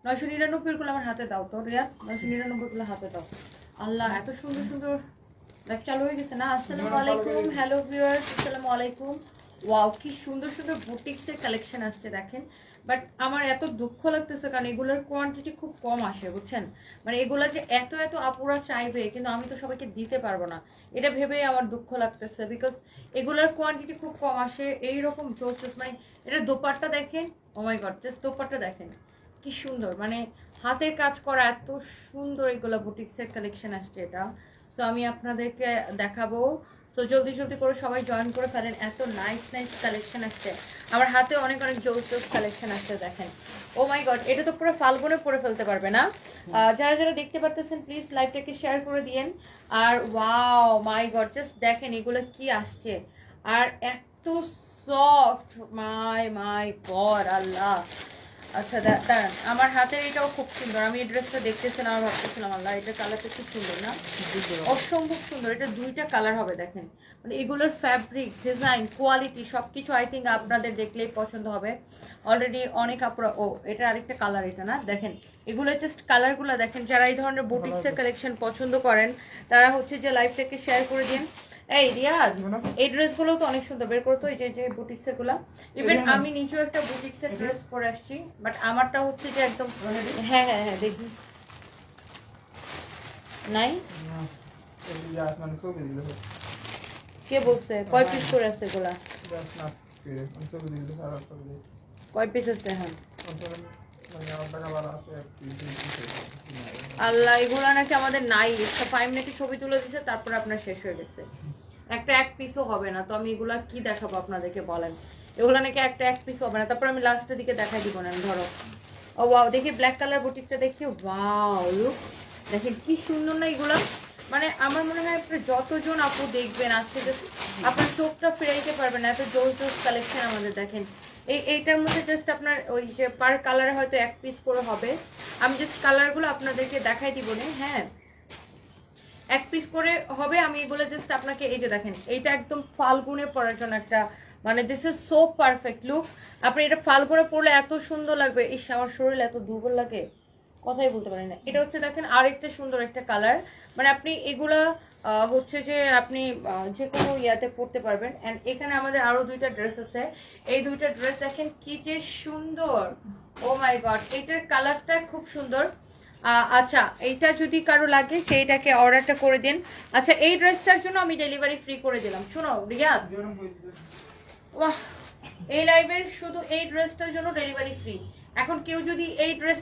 999 গুলো আমার হাতে দাও তো রিয়াদ, 999 গুলো হাতে দাও। আল্লাহ এত সুন্দর সুন্দর লাইভ চালু হয়ে গেছে না। আসসালামু আলাইকুম, হ্যালো ভিউয়ার্স, আসসালামু আলাইকুম। ওয়াও, কি সুন্দর সুন্দর বুটিক্সের কালেকশন আসছে দেখেন। বাট আমার এত দুঃখ লাগতেছে কারণ এগুলোর কোয়ান্টিটি খুব কম আসে, বুঝছেন? মানে এগুলো যে এত এত আপুরা চাইবে, কিন্তু আমি তো সবাইকে দিতে পারবো না, এটা ভেবেই আমার দুঃখ লাগতেছে। বিকজ এগুলোর কোয়ান্টিটি খুব কম আসে। এইরকম জোস, মানে এটা দোপাট্টা দেখেন, ও মাই গড, জাস্ট দোপাট্টা দেখেন কি সুন্দর, মানে হাতের কাজ করা এত সুন্দর এগুলো বুটিক্সের কালেকশন আসছে এটা। সো আমি আপনাদেরকে দেখাবো। সো জলদি জলদি করে সবাই জয়েন করে ফেলেন, এত নাইস নাইস কালেকশন আসছে। আমার হাতে অনেক অনেক জোস জোস কালেকশন আসছে দেখেন। ও মাই গড, এটা তো পুরো ফাল্গুনে পরে ফেলতে পারবে না। যারা যারা দেখতে পারতেছেন প্লিজ লাইভটাকে শেয়ার করে দিয়েন। আর ওয়াও মাই গড, জাস্ট দেখেন এগুলো কি আসছে, আর এত সফট, মাই মাই গড আল্লাহ। আচ্ছা দাঁড়ান, আমার হাতের এটাও খুব সুন্দর। আমি এই ড্রেসটা দেখতেছিলাম, আমার ভাবতেছিলাম আল্লাহ এটা কালারটা খুব সুন্দর না, অসম্ভব সুন্দর। এটা দুইটা কালার হবে দেখেন, মানে এগুলোর ফ্যাব্রিক, ডিজাইন, কোয়ালিটি সবকিছু আই থিঙ্ক আপনাদের দেখলেই পছন্দ হবে। অলরেডি অনেক আপুরা, ও এটা আরেকটা কালার, এটা না দেখেন, এগুলো জাস্ট কালারগুলো দেখেন। যারা এই ধরনের বুটিক্সের কালেকশন পছন্দ করেন তারা হচ্ছে যে লাইভটাকে শেয়ার করে দিন। এই রিয়াদ, এই ড্রেসগুলো তো অনেক সুন্দর, বের করতো এই যে যে বুটিক্সের গুলা। ইভেন আমি নিজেও একটা বুটিক্সের ড্রেস পরে আসছি, বাট আমারটা হচ্ছে যে একদম, হ্যাঁ হ্যাঁ হ্যাঁ দেখি নাই। কে বলছে কয় পিস করে আছে এগুলা? কয় পিস আছে? হ্যাঁ আল্লাহ, এগুলা নাকি আমাদের নাই। একটা ফাইম নাকি ছবি তুলে দিচ্ছে, তারপর আপনার শেষ হয়ে গেছে, একটা এক পিসও হবে না। তো আমি এগুলা কি দেখাবো আপনাদেরকে বলেন? এগুলা নাকি একটা এক পিসও হবে না। তারপর আমি লাস্টের দিকে দেখাই দিব না, ধরো। ও ওয়াও, দেখি ব্ল্যাক কালার বুটিকটা দেখি। ওয়াও লুক, দেখেন কি সুন্দর না এগুলা। মানে আমার মনে হয় আপনার যতজন আপু দেখবেন আজকে, আপনার চোখটা ফিরাইতে পারবেন, এত জোস জোস কালেকশন আমাদের দেখেন। এইটার মধ্যে জাস্ট আপনার ওই যে পার কালারে হয়তো এক পিস করে হবে। আমি জাস্ট কালারগুলো আপনাদেরকে দেখাই দিব না। হ্যাঁ, এক পিস করে হবে। আমি এগুলো জাস্ট আপনাকে, এই যে দেখেন, এইটা একদম ফাল্গুনে পরার জন্য একটা, মানে this is so perfect look. আপনি এটা ফাল্গুনে পরলে এত সুন্দর লাগবে। ইস, আমার শরীর এত দুর্বল লাগে, কথাই বলতে পারি না। এটা হচ্ছে দেখেন আরেকটা সুন্দর একটা কালার, মানে আপনি এগুলা হচ্ছে যে আপনি যে কোনো ইয়াতে পরতে পারবেন। অ্যান্ড এখানে আমাদের আরো দুইটা ড্রেস আছে। এই দুইটা ড্রেস দেখেন কি যে সুন্দর, ও মাই গড, এটার কালারটা খুব সুন্দর। আচ্ছা, এইটা যদি কারো লাগে সেইটাকে অর্ডারটা করে দিন। আচ্ছা, এই ড্রেসটার জন্য আমি ডেলিভারি ফ্রি করে দিলাম। শোনো রিয়াদ, বাহ, এই লাইভের শুধু এই ড্রেসটার জন্য ডেলিভারি ফ্রি। এখন কেউ যদি এই ড্রেস